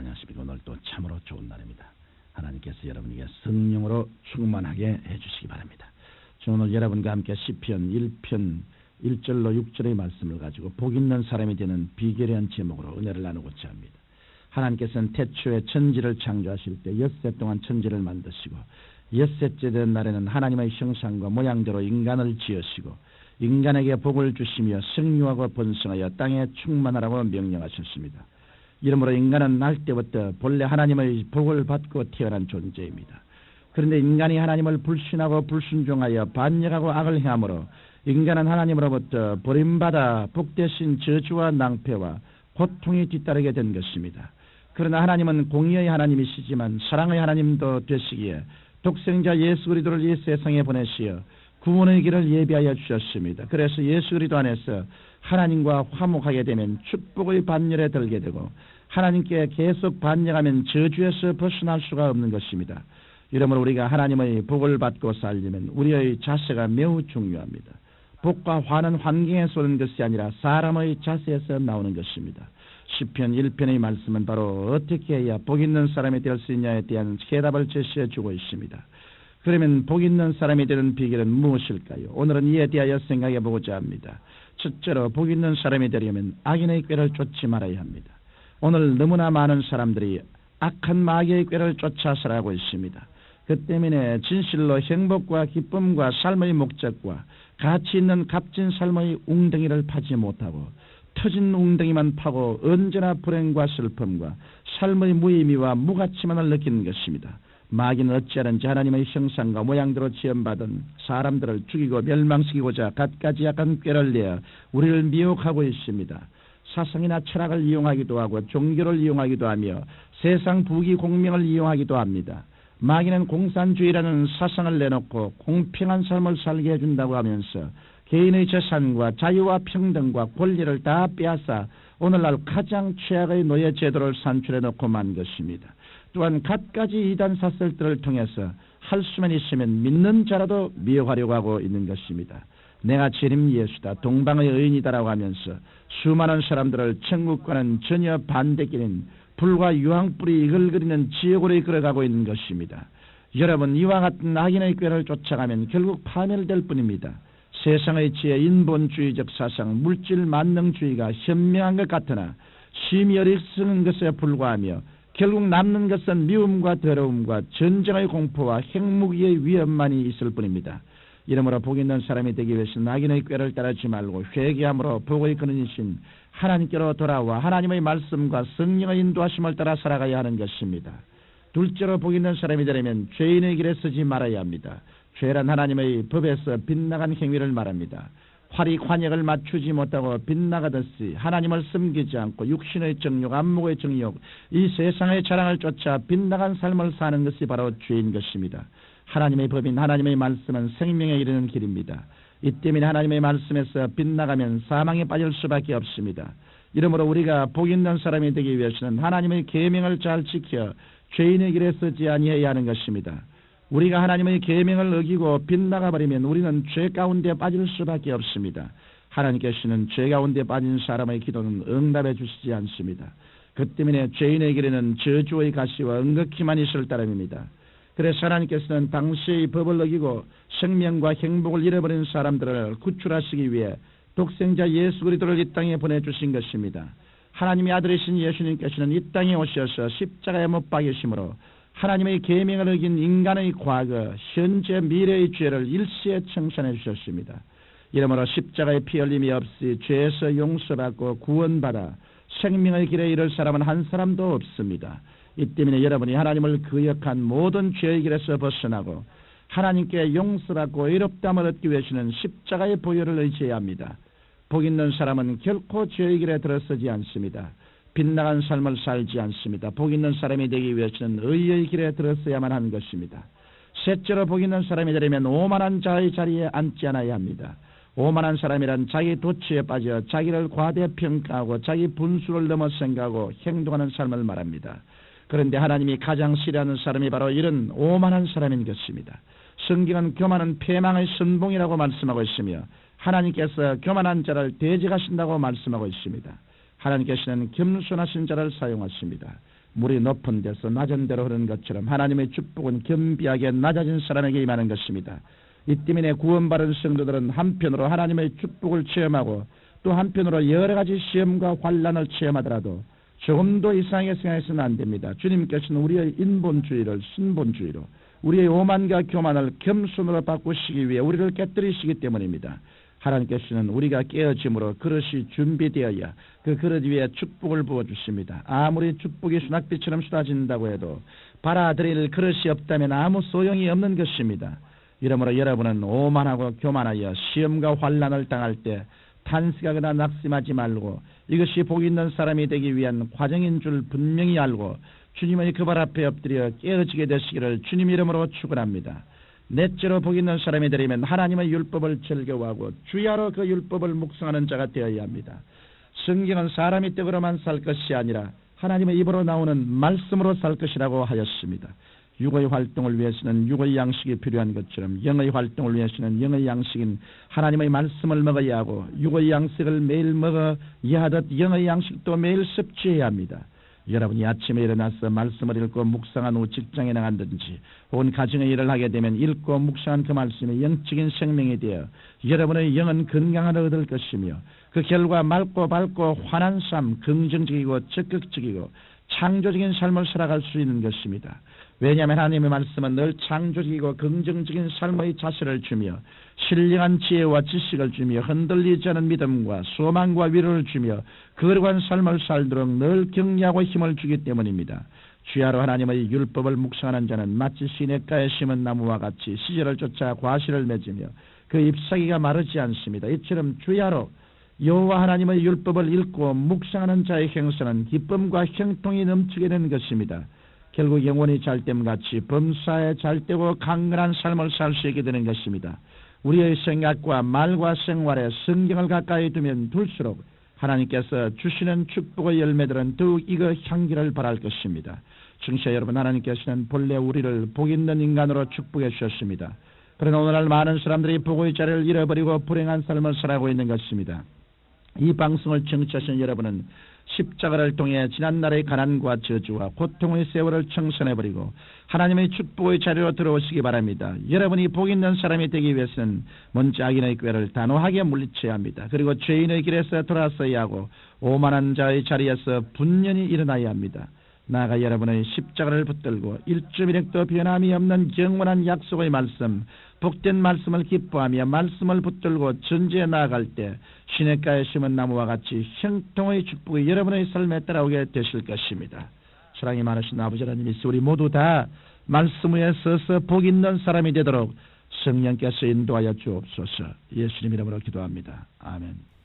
안녕하십니까. 오늘 또 참으로 좋은 날입니다. 하나님께서 여러분에게 성령으로 충만하게 해주시기 바랍니다. 오늘 여러분과 함께 시편 1편 1절로 6절의 말씀을 가지고 복 있는 사람이 되는 비결이라는 제목으로 은혜를 나누고자 합니다. 하나님께서는 태초에 천지를 창조하실 때 엿새 동안 천지를 만드시고 엿새째 된 날에는 하나님의 형상과 모양대로 인간을 지으시고 인간에게 복을 주시며 생육하고 번성하여 땅에 충만하라고 명령하셨습니다. 이러므로 인간은 날 때부터 본래 하나님의 복을 받고 태어난 존재입니다. 그런데 인간이 하나님을 불신하고 불순종하여 반역하고 악을 행함으로 인간은 하나님으로부터 버림받아 복 대신 저주와 낭패와 고통이 뒤따르게 된 것입니다. 그러나 하나님은 공의의 하나님이시지만 사랑의 하나님도 되시기에 독생자 예수 그리스도를 이 세상에 보내시어 구원의 길을 예비하여 주셨습니다. 그래서 예수 그리스도 안에서 하나님과 화목하게 되면 축복의 반열에 들게 되고 하나님께 계속 반역하면 저주에서 벗어날 수가 없는 것입니다. 이러므로 우리가 하나님의 복을 받고 살려면 우리의 자세가 매우 중요합니다. 복과 화는 환경에서 오는 것이 아니라 사람의 자세에서 나오는 것입니다. 시편 1편의 말씀은 바로 어떻게 해야 복 있는 사람이 될 수 있냐에 대한 해답을 제시해 주고 있습니다. 그러면 복 있는 사람이 되는 비결은 무엇일까요? 오늘은 이에 대하여 생각해 보고자 합니다. 첫째로 복 있는 사람이 되려면 악인의 꾀를 쫓지 말아야 합니다. 오늘 너무나 많은 사람들이 악한 마귀의 꾀를 쫓아 살아가고 있습니다. 그 때문에 진실로 행복과 기쁨과 삶의 목적과 가치 있는 값진 삶의 웅덩이를 파지 못하고 터진 웅덩이만 파고 언제나 불행과 슬픔과 삶의 무의미와 무가치만을 느끼는 것입니다. 마귀는 어찌하는지 하나님의 형상과 모양대로 지음받은 사람들을 죽이고 멸망시키고자 갖가지 악한 꾀를 내어 우리를 미혹하고 있습니다. 사상이나 철학을 이용하기도 하고 종교를 이용하기도 하며 세상 부귀 공명을 이용하기도 합니다. 마귀는 공산주의라는 사상을 내놓고 공평한 삶을 살게 해준다고 하면서 개인의 재산과 자유와 평등과 권리를 다 빼앗아 오늘날 가장 최악의 노예 제도를 산출해놓고 만 것입니다. 또한 갖가지 이단 사설들을 통해서 할 수만 있으면 믿는 자라도 미워하려고 하고 있는 것입니다. 내가 재림 예수다, 동방의 의인이다라고 하면서 수많은 사람들을 천국과는 전혀 반대길인 불과 유황불이 이글거리는 지옥으로 이끌어가고 있는 것입니다. 여러분, 이와 같은 악인의 꾀를 쫓아가면 결국 파멸될 뿐입니다. 세상의 지혜, 인본주의적 사상, 물질 만능주의가 현명한 것 같으나 심히 어리석은 것에 불과하며 결국 남는 것은 미움과 더러움과 전쟁의 공포와 핵무기의 위험만이 있을 뿐입니다. 이러므로 복 있는 사람이 되기 위해서는 악인의 꾀를 따르지 말고 회개함으로 복의 근원이신 하나님께로 돌아와 하나님의 말씀과 성령의 인도하심을 따라 살아가야 하는 것입니다. 둘째로 복 있는 사람이 되려면 죄인의 길에 서지 말아야 합니다. 죄란 하나님의 법에서 빗나간 행위를 말합니다. 활이 관역을 맞추지 못하고 빗나가듯이 하나님을 섬기지 않고 육신의 정욕, 안목의 정욕, 이 세상의 자랑을 쫓아 빗나간 삶을 사는 것이 바로 죄인 것입니다. 하나님의 법인 하나님의 말씀은 생명에 이르는 길입니다. 이 때문에 하나님의 말씀에서 빗나가면 사망에 빠질 수밖에 없습니다. 이러므로 우리가 복 있는 사람이 되기 위해서는 하나님의 계명을 잘 지켜 죄인의 길에 서지 아니해야 하는 것입니다. 우리가 하나님의 계명을 어기고 빗나가버리면 우리는 죄 가운데 빠질 수밖에 없습니다. 하나님께서는 죄 가운데 빠진 사람의 기도는 응답해 주시지 않습니다. 그 때문에 죄인의 길에는 저주의 가시와 은극히만 있을 따름입니다. 그래서 하나님께서는 당시의 법을 어기고 생명과 행복을 잃어버린 사람들을 구출하시기 위해 독생자 예수 그리스도를 이 땅에 보내주신 것입니다. 하나님의 아들이신 예수님께서는 이 땅에 오셔서 십자가에 못 박이심으로 하나님의 계명을 어긴 인간의 과거, 현재, 미래의 죄를 일시에 청산해 주셨습니다. 이러므로 십자가의 피 흘림이 없이 죄에서 용서받고 구원받아 생명의 길에 이를 사람은 한 사람도 없습니다. 이 때문에 여러분이 하나님을 거역한 모든 죄의 길에서 벗어나고 하나님께 용서받고 의롭다함을 얻기 위해서는 십자가의 보혈을 의지해야 합니다. 복 있는 사람은 결코 죄의 길에 들어서지 않습니다. 빗나간 삶을 살지 않습니다. 복 있는 사람이 되기 위해서는 의의 길에 들어서야만 하는 것입니다. 셋째로 복 있는 사람이 되려면 오만한 자의 자리에 앉지 않아야 합니다. 오만한 사람이란 자기 도취에 빠져 자기를 과대평가하고 자기 분수를 넘어 생각하고 행동하는 삶을 말합니다. 그런데 하나님이 가장 싫어하는 사람이 바로 이런 오만한 사람인 것입니다. 성경은 교만은 패망의 선봉이라고 말씀하고 있으며 하나님께서 교만한 자를 대적하신다고 말씀하고 있습니다. 하나님께서는 겸손하신 자를 사용하십니다. 물이 높은 데서 낮은 데로 흐르는 것처럼 하나님의 축복은 겸비하게 낮아진 사람에게 임하는 것입니다. 이 때문에 구원받은 성도들은 한편으로 하나님의 축복을 체험하고 또 한편으로 여러 가지 시험과 환난을 체험하더라도 조금도 이상하게 생각해서는 안 됩니다. 주님께서는 우리의 인본주의를 신본주의로, 우리의 오만과 교만을 겸손으로 바꾸시기 위해 우리를 깨뜨리시기 때문입니다. 하나님께서는 우리가 깨어짐으로 그릇이 준비되어야 그 그릇 위에 축복을 부어주십니다. 아무리 축복이 수낙비처럼 쏟아진다고 해도 받아들일 그릇이 없다면 아무 소용이 없는 것입니다. 이러므로 여러분은 오만하고 교만하여 시험과 환난을 당할 때 탄식하거나 낙심하지 말고 이것이 복 있는 사람이 되기 위한 과정인 줄 분명히 알고 주님의 그 발 앞에 엎드려 깨어지게 되시기를 주님 이름으로 축원합니다. 넷째로 복 있는 사람이 되려면 하나님의 율법을 즐거워하고 주야로 그 율법을 묵상하는 자가 되어야 합니다. 성경은 사람이 떡으로만 살 것이 아니라 하나님의 입으로 나오는 말씀으로 살 것이라고 하였습니다. 육의 활동을 위해서는 육의 양식이 필요한 것처럼 영의 활동을 위해서는 영의 양식인 하나님의 말씀을 먹어야 하고 육의 양식을 매일 먹어야 하듯 영의 양식도 매일 섭취해야 합니다. 여러분이 아침에 일어나서 말씀을 읽고 묵상한 후 직장에 나간다든지 혹은 가정의 일을 하게 되면 읽고 묵상한 그 말씀이 영적인 생명이 되어 여러분의 영은 건강을 얻을 것이며 그 결과 맑고 밝고 환한 삶, 긍정적이고 적극적이고 창조적인 삶을 살아갈 수 있는 것입니다. 왜냐하면 하나님의 말씀은 늘 창조적이고 긍정적인 삶의 자세를 주며 신령한 지혜와 지식을 주며 흔들리지 않은 믿음과 소망과 위로를 주며 거룩한 삶을 살도록 늘 격려하고 힘을 주기 때문입니다. 주야로 하나님의 율법을 묵상하는 자는 마치 시냇가에 심은 나무와 같이 시절을 쫓아 과실을 맺으며 그 잎사귀가 마르지 않습니다. 이처럼 주야로 여호와 하나님의 율법을 읽고 묵상하는 자의 행사는 기쁨과 형통이 넘치게 되는 것입니다. 결국 영혼이 잘됨같이 범사에 잘되고 강건한 삶을 살 수 있게 되는 것입니다. 우리의 생각과 말과 생활에 성경을 가까이 두면 둘수록 하나님께서 주시는 축복의 열매들은 더욱 이거 향기를 발할 것입니다. 청취자 여러분, 하나님께서는 본래 우리를 복 있는 인간으로 축복해 주셨습니다. 그러나 오늘날 많은 사람들이 복의 자리를 잃어버리고 불행한 삶을 살아가고 있는 것입니다. 이 방송을 청취하신 여러분은 십자가를 통해 지난날의 가난과 저주와 고통의 세월을 청산해버리고 하나님의 축복의 자리로 들어오시기 바랍니다. 여러분이 복 있는 사람이 되기 위해서는 먼저 악인의 꾀를 단호하게 물리쳐야 합니다. 그리고 죄인의 길에서 돌아서야 하고 오만한 자의 자리에서 분연히 일어나야 합니다. 나아가 여러분의 십자가를 붙들고 1.1획도 변함이 없는 영원한 약속의 말씀, 복된 말씀을 기뻐하며 말씀을 붙들고 전지에 나아갈 때 시냇가에 심은 나무와 같이 형통의 축복이 여러분의 삶에 따라오게 되실 것입니다. 사랑이 많으신 아버지 하나님, 우리 모두 다 말씀 위에 서서 복 있는 사람이 되도록 성령께서 인도하여 주옵소서. 예수님 이름으로 기도합니다. 아멘.